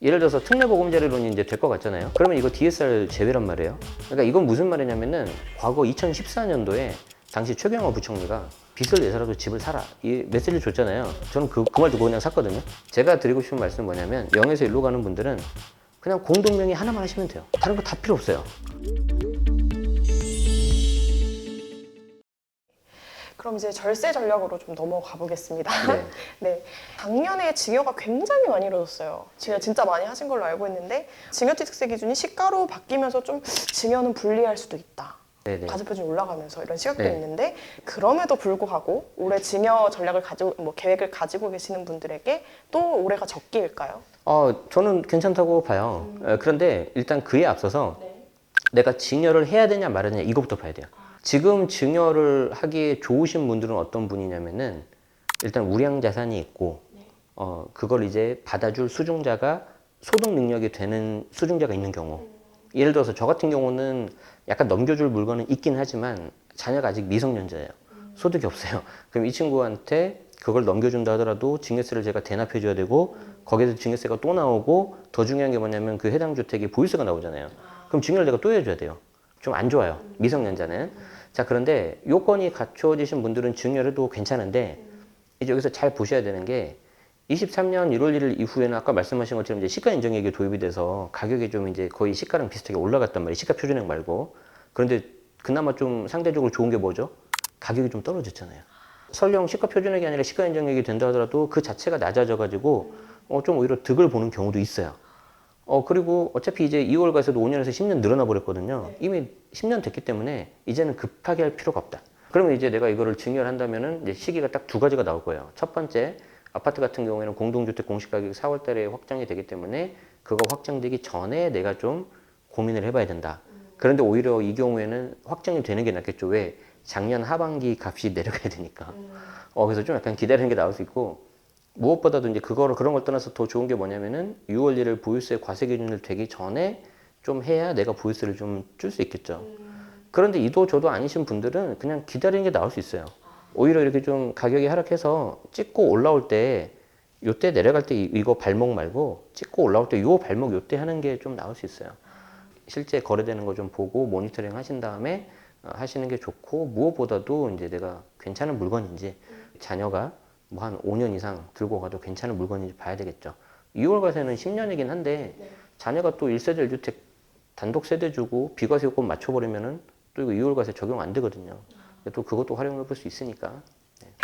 예를 들어서 특례보금자리론이 이제 될 것 같잖아요. 그러면 이거 DSR 제외란 말이에요. 그러니까 이건 무슨 말이냐면은 과거 2014년도에 당시 최경화 부총리가 빚을 내서라도 집을 사라 이 메시지를 줬잖아요. 저는 그 말 듣고 그냥 샀거든요. 제가 드리고 싶은 말씀은 뭐냐면 0에서 1로 가는 분들은 그냥 공동명의 하나만 하시면 돼요. 다른 거 다 필요 없어요. 그럼 이제 절세 전략으로 좀 넘어가 보겠습니다. 네. 네. 작년에 증여가 굉장히 많이 이루어졌어요. 증여 진짜 많이 하신 걸로 알고 있는데 증여취득세 기준이 시가로 바뀌면서 좀 증여는 불리할 수도 있다. 네네. 과세표준이 올라가면서 이런 시각도 네. 있는데 그럼에도 불구하고 올해 증여 전략을 가지고 계획을 가지고 계시는 분들에게 또 올해가 적기일까요? 저는 괜찮다고 봐요. 그런데 일단 그에 앞서서 내가 증여를 해야 되냐 말아야 되냐 이것부터 봐야 돼요. 지금 증여를 하기에 좋으신 분들은 어떤 분이냐면은 일단 우량 자산이 있고 그걸 이제 받아줄 수중자가 소득 능력이 되는 수중자가 있는 경우. 예를 들어서 저 같은 경우는 약간 넘겨줄 물건은 있긴 하지만 자녀가 아직 미성년자예요. 소득이 없어요. 그럼 이 친구한테 그걸 넘겨준다 하더라도 증여세를 제가 대납해 줘야 되고 거기에서 증여세가 또 나오고 더 중요한 게 뭐냐면 그 해당 주택이 보유세가 나오잖아요. 그럼 증여를 내가 또 해줘야 돼요. 좀 안 좋아요. 미성년자는. 자, 그런데 요건이 갖춰지신 분들은 증여를 해도 괜찮은데 이제 여기서 잘 보셔야 되는 게 23년 1월 1일 이후에는 아까 말씀하신 것처럼 이제 시가 인정액이 도입이 돼서 가격이 좀 이제 거의 시가랑 비슷하게 올라갔단 말이에요. 시가 표준액 말고. 그런데 그나마 좀 상대적으로 좋은 게 뭐죠? 가격이 좀 떨어졌잖아요. 설령 시가 표준액이 아니라 시가 인정액이 된다 하더라도 그 자체가 낮아져 가지고 좀 오히려 득을 보는 경우도 있어요. 그리고 어차피 이제 2월 가서도 5년에서 10년 늘어나 버렸거든요. 이미 10년 됐기 때문에 이제는 급하게 할 필요가 없다. 그러면 이제 내가 이거를 증여를 한다면은 이제 시기가 딱 두 가지가 나올 거예요. 첫 번째, 아파트 같은 경우에는 공동주택 공시가격이 4월 달에 확정이 되기 때문에 그거 확정되기 전에 내가 좀 고민을 해봐야 된다. 그런데 오히려 이 경우에는 확정이 되는 게 낫겠죠. 왜? 작년 하반기 값이 내려가야 되니까. 그래서 좀 약간 기다리는 게 나올 수 있고, 무엇보다도 이제 그런 걸 떠나서 더 좋은 게 뭐냐면은 6월 1일 보유세 과세 기준을 되기 전에 좀 해야 내가 보유세를 좀 줄 수 있겠죠. 그런데 이도 저도 아니신 분들은 그냥 기다리는 게 나올 수 있어요. 오히려 이렇게 좀 가격이 하락해서 찍고 올라올 때 요때 내려갈 때 이거 발목 말고 찍고 올라올 때 요 발목 요때 하는 게 좀 나올 수 있어요. 실제 거래되는 거 좀 보고 모니터링 하신 다음에 하시는 게 좋고, 무엇보다도 이제 내가 괜찮은 물건인지 자녀가 뭐 한 5년 이상 들고 가도 괜찮은 물건인지 봐야 되겠죠. 2월 과세는 10년이긴 한데 자녀가 또 1세대 1주택 단독 세대 주고 비과세 요건 맞춰버리면은 또 이거 2월 과세 적용 안 되거든요. 또 그것도 활용해 볼 수 있으니까.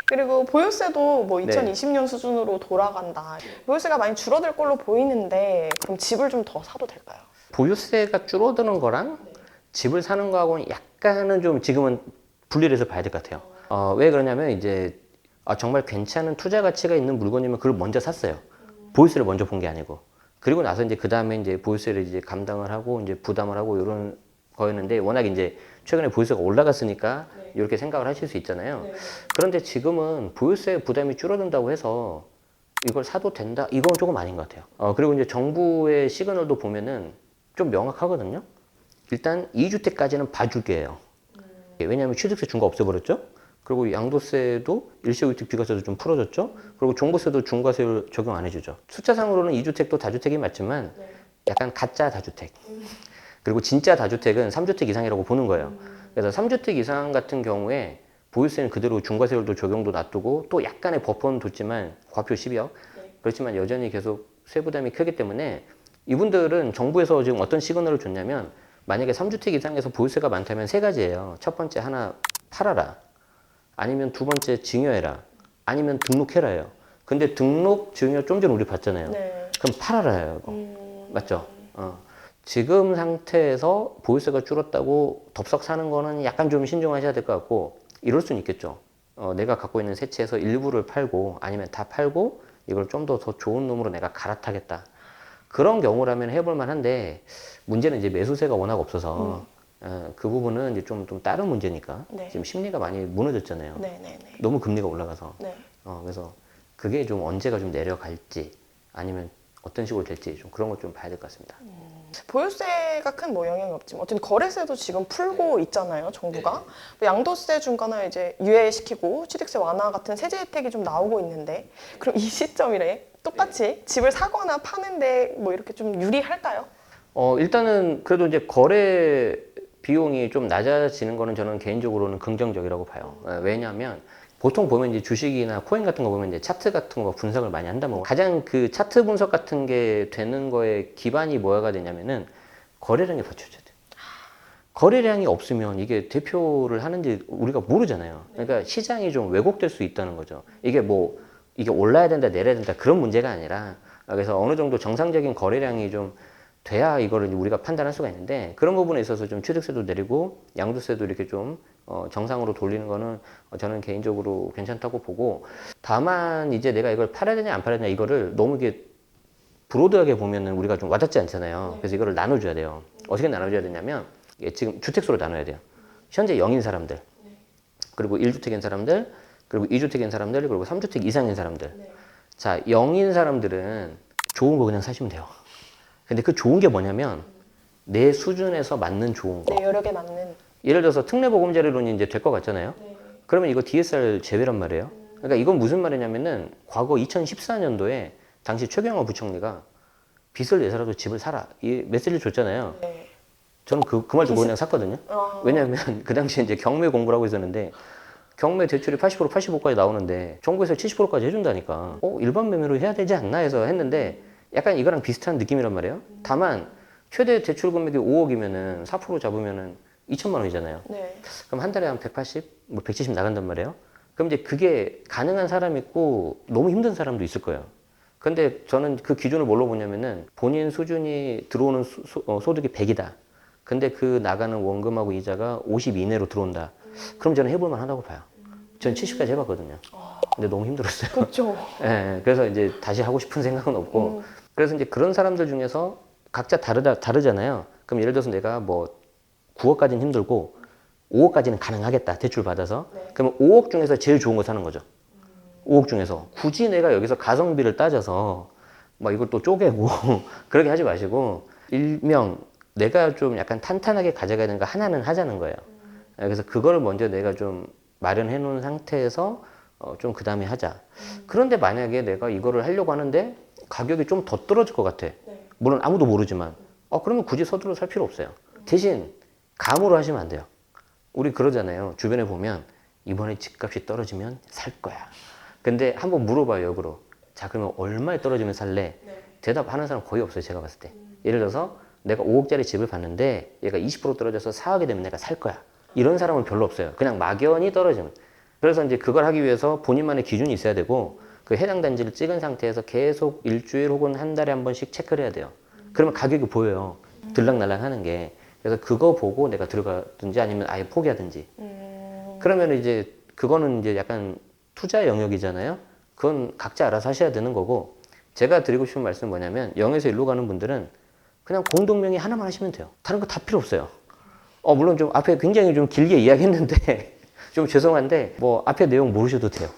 그리고 보유세도 뭐 네. 2020년 수준으로 돌아간다. 보유세가 많이 줄어들 걸로 보이는데 그럼 집을 좀 더 사도 될까요? 보유세가 줄어드는 거랑 집을 사는 거하고는 약간은 좀 지금은 분리를 해서 봐야 될 것 같아요. 왜 그러냐면 이제 정말 괜찮은 투자 가치가 있는 물건이면 그걸 먼저 샀어요. 보유세를 먼저 본 게 아니고. 그리고 나서 이제 그 다음에 이제 보유세를 이제 감당을 하고 이제 부담을 하고 이런 거였는데, 워낙 이제 최근에 보유세가 올라갔으니까 이렇게 생각을 하실 수 있잖아요. 그런데 지금은 보유세 부담이 줄어든다고 해서 이걸 사도 된다? 이건 조금 아닌 것 같아요. 그리고 이제 정부의 시그널도 보면은 좀 명확하거든요. 일단 2주택까지는 봐줄게요. 왜냐하면 취득세 중과 없애버렸죠. 그리고 양도세도 일시불특 비과세도 좀 풀어줬죠. 그리고 종부세도 중과세율 적용 안 해주죠. 숫자상으로는 2주택도 다주택이 맞지만 약간 가짜 다주택. 그리고 진짜 다주택은 3주택 이상이라고 보는 거예요. 그래서 3주택 이상 같은 경우에 보유세는 그대로 중과세율도 적용도 놔두고 또 약간의 버퍼는 뒀지만 과표 10억. 그렇지만 여전히 계속 세부담이 크기 때문에 이분들은 정부에서 지금 어떤 시그널을 줬냐면, 만약에 3주택 이상에서 보유세가 많다면 세 가지예요. 첫 번째, 하나 팔아라. 아니면 두 번째, 증여해라. 아니면 등록해라예요. 근데 등록, 증여 좀 전에 우리 봤잖아요. 네. 그럼 팔아라예요. 맞죠? 지금 상태에서 보유세가 줄었다고 덥석 사는 거는 약간 좀 신중하셔야 될 것 같고, 이럴 수는 있겠죠. 내가 갖고 있는 세채에서 일부를 팔고 아니면 다 팔고 이걸 좀 더 좋은 놈으로 내가 갈아타겠다. 그런 경우라면 해볼 만한데, 문제는 이제 매수세가 워낙 없어서 그 부분은 이제 좀 다른 문제니까. 네. 지금 심리가 많이 무너졌잖아요. 네네네. 너무 금리가 올라가서. 네. 그래서 그게 좀 언제가 좀 내려갈지, 아니면 어떤 식으로 될지 좀 그런 걸 좀 봐야 될 것 같습니다. 보유세가 큰 뭐 영향이 없지만 어쨌든 거래세도 지금 풀고 있잖아요, 정부가. 양도세 중간을 이제 유예시키고 취득세 완화 같은 세제 혜택이 좀 나오고 있는데 그럼 이 시점이래 똑같이 집을 사거나 파는데 뭐 이렇게 좀 유리할까요? 일단은 그래도 이제 거래 비용이 좀 낮아지는 거는 저는 개인적으로는 긍정적이라고 봐요. 왜냐하면 보통 보면 이제 주식이나 코인 같은 거 보면 이제 차트 같은 거 분석을 많이 한다면 가장 그 차트 분석 같은 게 되는 거에 기반이 뭐가 되냐면은 거래량이 받쳐줘야 돼. 거래량이 없으면 이게 대표를 하는지 우리가 모르잖아요. 그러니까 시장이 좀 왜곡될 수 있다는 거죠. 이게 뭐 이게 올라야 된다 내려야 된다 그런 문제가 아니라 그래서 어느 정도 정상적인 거래량이 좀 돼야 이거를 우리가 판단할 수가 있는데 그런 부분에 있어서 좀 취득세도 내리고 양도세도 이렇게 좀 정상으로 돌리는 거는 저는 개인적으로 괜찮다고 보고 다만 이제 내가 이걸 팔아야 되냐 안 팔아야 되냐 이거를 너무 이게 브로드하게 보면은 우리가 좀 와닿지 않잖아요. 그래서 이거를 나눠줘야 돼요. 어떻게 나눠줘야 되냐면 이게 지금 주택수로 나눠야 돼요. 현재 0인 사람들 그리고 1주택인 사람들 그리고 2주택인 사람들 그리고 3주택 이상인 사람들 자 0인 사람들은 좋은 거 그냥 사시면 돼요. 근데 그 좋은 게 뭐냐면 내 수준에서 맞는 좋은 거. 네, 여러 개 맞는. 예를 들어서 특례보금자리론이 이제 될 것 같잖아요. 그러면 이거 DSR 제외란 말이에요. 그러니까 이건 무슨 말이냐면은 과거 2014년도에 당시 최경화 부총리가 빚을 내서라도 집을 사라 이 메시지를 줬잖아요. 네. 저는 그 말 듣고 그냥 샀거든요. 왜냐하면 그 당시에 이제 경매 공부를 하고 있었는데 경매 대출이 80% 85까지 나오는데 정부에서 70%까지 해준다니까 일반 매매로 해야 되지 않나 해서 했는데 약간 이거랑 비슷한 느낌이란 말이에요. 다만 최대 대출 금액이 5억이면은 4% 잡으면은 2천만 원이잖아요. 네. 그럼 한 달에 한 180, 뭐 170 나간단 말이에요. 그럼 이제 그게 가능한 사람 있고 너무 힘든 사람도 있을 거예요. 근데 저는 그 기준을 뭘로 보냐면은 본인 수준이 들어오는 소득이 100이다. 근데 그 나가는 원금하고 이자가 50 이내로 들어온다. 그럼 저는 해볼 만하다고 봐요. 전 70까지 해봤거든요. 근데 너무 힘들었어요. 그렇죠. 예, 그래서 이제 다시 하고 싶은 생각은 없고. 그래서 이제 그런 사람들 중에서 각자 다르잖아요. 그럼 예를 들어서 내가 뭐 9억까지는 힘들고 5억까지는 가능하겠다. 대출 받아서. 그러면 5억 중에서 제일 좋은 거 사는 거죠. 5억 중에서. 굳이 내가 여기서 가성비를 따져서 막 이걸 또 쪼개고 그렇게 하지 마시고 일명 내가 좀 약간 탄탄하게 가져가야 되는 거 하나는 하자는 거예요. 그래서 그거를 먼저 내가 좀 마련해 놓은 상태에서 좀 그 다음에 하자. 그런데 만약에 내가 이거를 하려고 하는데 가격이 좀 더 떨어질 것 같아. 물론 아무도 모르지만. 그러면 굳이 서둘러 살 필요 없어요. 대신 감으로 하시면 안 돼요. 우리 그러잖아요. 주변에 보면 이번에 집값이 떨어지면 살 거야. 근데 한번 물어봐요, 역으로. 자, 그러면 얼마에 떨어지면 살래? 대답하는 사람 거의 없어요, 제가 봤을 때. 예를 들어서 내가 5억짜리 집을 봤는데 얘가 20% 떨어져서 4억이 되면 내가 살 거야. 이런 사람은 별로 없어요. 그냥 막연히 떨어지면. 그래서 이제 그걸 하기 위해서 본인만의 기준이 있어야 되고 그 해당 단지를 찍은 상태에서 계속 일주일 혹은 한 달에 한 번씩 체크를 해야 돼요. 그러면 가격이 보여요. 들락날락 하는 게. 그래서 그거 보고 내가 들어가든지 아니면 아예 포기하든지. 그러면 이제 그거는 이제 약간 투자 영역이잖아요. 그건 각자 알아서 하셔야 되는 거고 제가 드리고 싶은 말씀은 뭐냐면 0에서 1로 가는 분들은 그냥 공동명의 하나만 하시면 돼요. 다른 거 다 필요 없어요. 물론 좀 앞에 굉장히 좀 길게 이야기했는데 좀 죄송한데 뭐 앞에 내용 모르셔도 돼요.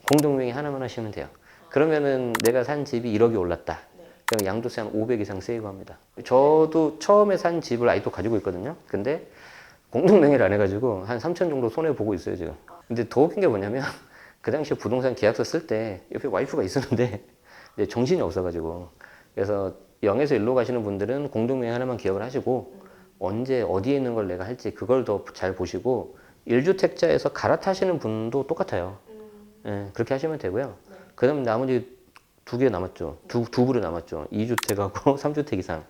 공동명의 하나만 하시면 돼요. 그러면은 내가 산 집이 1억이 올랐다. 그럼 양도세 한 500 이상 세이브합니다. 저도 처음에 산 집을 아직도 가지고 있거든요. 근데 공동명의를 안 해가지고 한 3천 정도 손해 보고 있어요 지금. 근데 더 웃긴 게 뭐냐면 그 당시에 부동산 계약서 쓸 때 옆에 와이프가 있었는데 정신이 없어가지고 그래서 0에서 1로 가시는 분들은 공동명의 하나만 기억을 하시고 언제 어디에 있는 걸 내가 할지 그걸 더 잘 보시고 1주택자에서 갈아타시는 분도 똑같아요. 예, 그렇게 하시면 되고요. 그 다음에 나머지 두 개 남았죠. 두 부류 남았죠. 2주택하고 3주택 이상.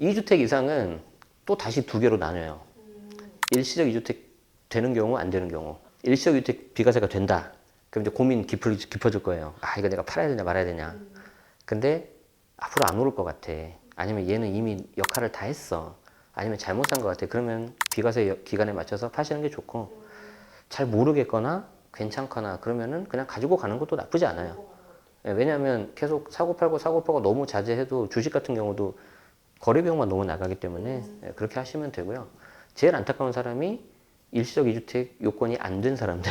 2주택 이상은 또 다시 두 개로 나눠요. 일시적 2주택 되는 경우 안 되는 경우. 일시적 2주택 비과세가 된다. 그럼 이제 고민 깊어질 거예요. 이거 내가 팔아야 되냐 말아야 되냐. 근데 앞으로 안 오를 것 같아. 아니면 얘는 이미 역할을 다 했어. 아니면 잘못 산 것 같아. 그러면 비과세 기간에 맞춰서 파시는 게 좋고 잘 모르겠거나 괜찮거나 그러면은 그냥 가지고 가는 것도 나쁘지 않아요. 왜냐하면 계속 사고 팔고 너무 자제해도 주식 같은 경우도 거래 비용만 너무 나가기 때문에 그렇게 하시면 되고요. 제일 안타까운 사람이 일시적 2주택 요건이 안 된 사람들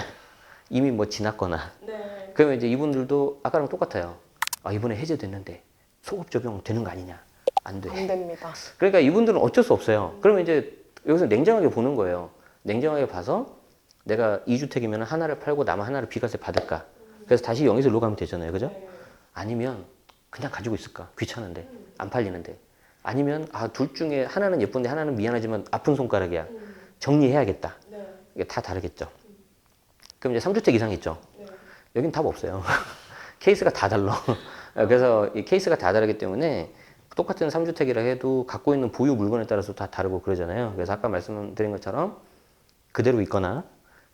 이미 뭐 지났거나 그러면 이제 이분들도 아까랑 똑같아요. 이번에 해제됐는데 소급 적용 되는 거 아니냐? 안 돼. 안 됩니다. 그러니까 이분들은 어쩔 수 없어요. 그러면 이제 여기서 냉정하게 보는 거예요. 냉정하게 봐서 내가 2주택이면 하나를 팔고 남은 하나를 비과세 받을까? 그래서 다시 0에서 1로 가면 되잖아요. 그죠? 아니면 그냥 가지고 있을까? 귀찮은데 안 팔리는데. 아니면 둘 중에 하나는 예쁜데 하나는 미안하지만 아픈 손가락이야. 정리해야겠다. 이게 다 다르겠죠. 그럼 이제 3주택 이상 있죠. 여긴 답 없어요. 케이스가 다 달라. 그래서 이 케이스가 다 다르기 때문에 똑같은 3주택이라 해도 갖고 있는 보유 물건에 따라서 다 다르고 그러잖아요. 그래서 아까 말씀드린 것처럼 그대로 있거나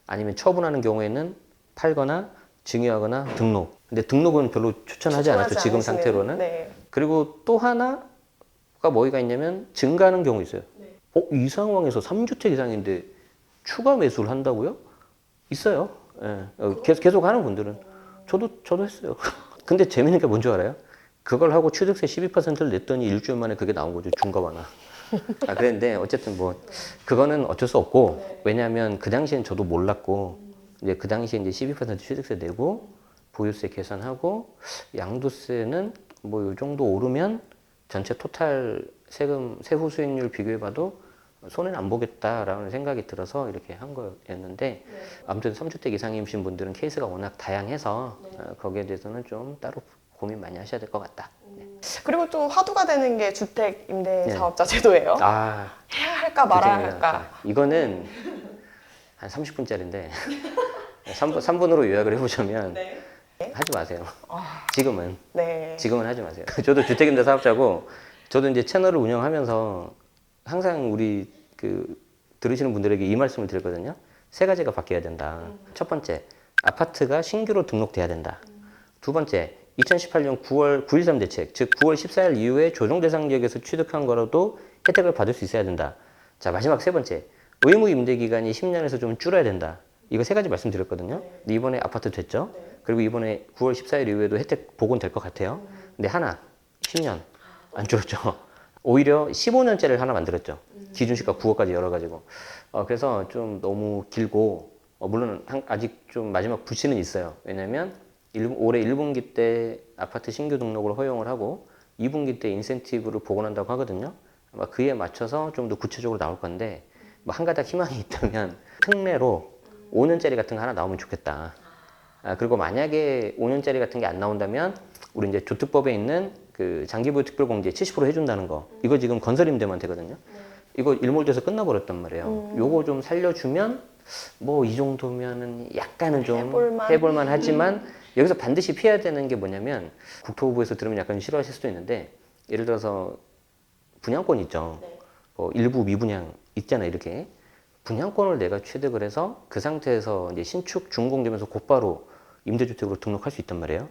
아니면 처분하는 경우에는 팔거나 증여하거나 등록. 근데 등록은 별로 추천하지 않았죠. 지금 않으시는, 상태로는. 네. 그리고 또 하나가 뭐가 있냐면 증가하는 경우 있어요. 이 상황에서 3주택 이상인데 추가 매수를 한다고요? 있어요. 예. 계속 하는 분들은. 저도 했어요. 근데 재밌는 게 뭔지 알아요? 그걸 하고 취득세 12%를 냈더니 일주일 만에 그게 나온 거죠. 중과 완화. 그랬는데 어쨌든 그거는 어쩔 수 없고, 왜냐하면 그 당시엔 저도 몰랐고, 이제 그 당시에 이제 12% 취득세 내고, 보유세 계산하고, 양도세는 요 정도 오르면 전체 토탈 세금, 세후 수익률 비교해봐도 손해는 안 보겠다라는 생각이 들어서 이렇게 한 거였는데, 아무튼 3주택 이상이신 분들은 케이스가 워낙 다양해서 거기에 대해서는 좀 따로 고민 많이 하셔야 될 것 같다. 그리고 또 화두가 되는 게 주택 임대 사업자 제도예요. 해야 할까 말아야 할까. 이거는 한 30분짜리인데 3분으로 요약을 해보자면 하지 마세요. 지금은. 지금은 하지 마세요. 저도 주택임대 사업자고, 저도 이제 채널을 운영하면서 항상 우리 들으시는 분들에게 이 말씀을 드렸거든요. 세 가지가 바뀌어야 된다. 첫 번째, 아파트가 신규로 등록돼야 된다. 두 번째, 2018년 9월 9.13 대책, 즉 9월 14일 이후에 조정 대상 지역에서 취득한 거라도 혜택을 받을 수 있어야 된다. 자, 마지막 세 번째, 의무 임대 기간이 10년에서 좀 줄어야 된다. 이거 세 가지 말씀드렸거든요. 근데 이번에 아파트 됐죠. 그리고 이번에 9월 14일 이후에도 혜택 복원될 것 같아요. 근데 하나, 10년 안 줄었죠. 오히려 15년째를 하나 만들었죠. 기준시가 9억까지 열어가지고. 그래서 좀 너무 길고, 물론 아직 좀 마지막 부치는 있어요. 왜냐면 올해 1분기 때 아파트 신규 등록을 허용을 하고 2분기 때 인센티브를 복원한다고 하거든요. 아마 그에 맞춰서 좀 더 구체적으로 나올 건데, 한 가닥 희망이 있다면 특례로 5년짜리 같은 거 하나 나오면 좋겠다. 그리고 만약에 5년짜리 같은 게 안 나온다면 우리 이제 조특법에 있는 그 장기보유 특별공제 70% 해준다는 거, 이거 지금 건설임대만 되거든요. 이거 일몰돼서 끝나버렸단 말이에요. 요거 좀 살려주면 이 정도면은 약간은 좀 해볼만 하지만, 여기서 반드시 피해야 되는 게 뭐냐면, 국토부에서 들으면 약간 싫어하실 수도 있는데, 예를 들어서 분양권 있죠. 일부 미분양 있잖아요. 이렇게 분양권을 내가 취득을 해서 그 상태에서 이제 신축 준공되면서 곧바로 임대주택으로 등록할 수 있단 말이에요.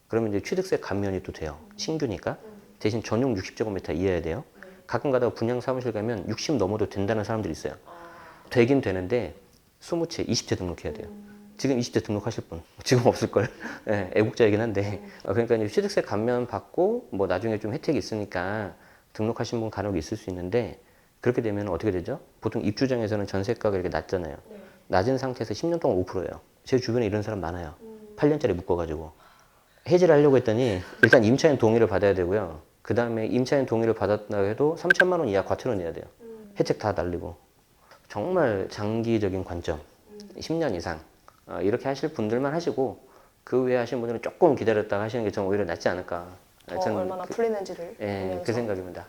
그러면 이제 취득세 감면이 또 돼요. 신규니까. 대신 전용 60제곱미터 이해해야 돼요. 가끔 가다가 분양 사무실 가면 60 넘어도 된다는 사람들이 있어요. 되긴 되는데 20채, 20채 등록해야 돼요. 지금 20대 등록하실 분 지금 없을걸. 애국자이긴 한데, 그러니까 이제 취득세 감면 받고 나중에 좀 혜택이 있으니까 등록하신 분 간혹 있을 수 있는데, 그렇게 되면 어떻게 되죠? 보통 입주장에서는 전세가가 이렇게 낮잖아요. 낮은 상태에서 10년 동안 5%예요. 제 주변에 이런 사람 많아요. 8년짜리 묶어가지고 해지를 하려고 했더니 일단 임차인 동의를 받아야 되고요. 그 다음에 임차인 동의를 받았다고 해도 3천만 원 이하 과태료 내야 돼요. 혜택 다 날리고. 정말 장기적인 관점, 10년 이상 이렇게 하실 분들만 하시고, 그 외에 하시는 분들은 조금 기다렸다가 하시는 게 좀 오히려 낫지 않을까. 저는 얼마나 풀리는지를 보면서. 그 생각입니다.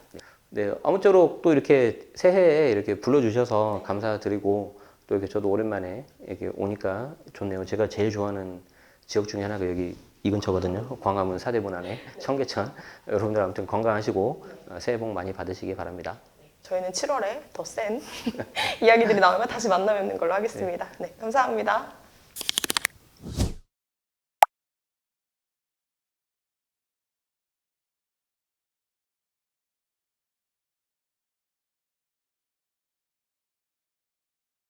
네, 아무쪼록 또 이렇게 새해에 이렇게 불러주셔서 감사드리고, 또 이렇게 저도 오랜만에 이렇게 오니까 좋네요. 제가 제일 좋아하는 지역 중에 하나가 여기 이 근처거든요. 광화문 사대문 안에 청계천. 여러분들 아무튼 건강하시고 새해 복 많이 받으시기 바랍니다. 저희는 7월에 더 센 이야기들이 나오면 다시 만나 뵙는 걸로 하겠습니다. 네, 감사합니다.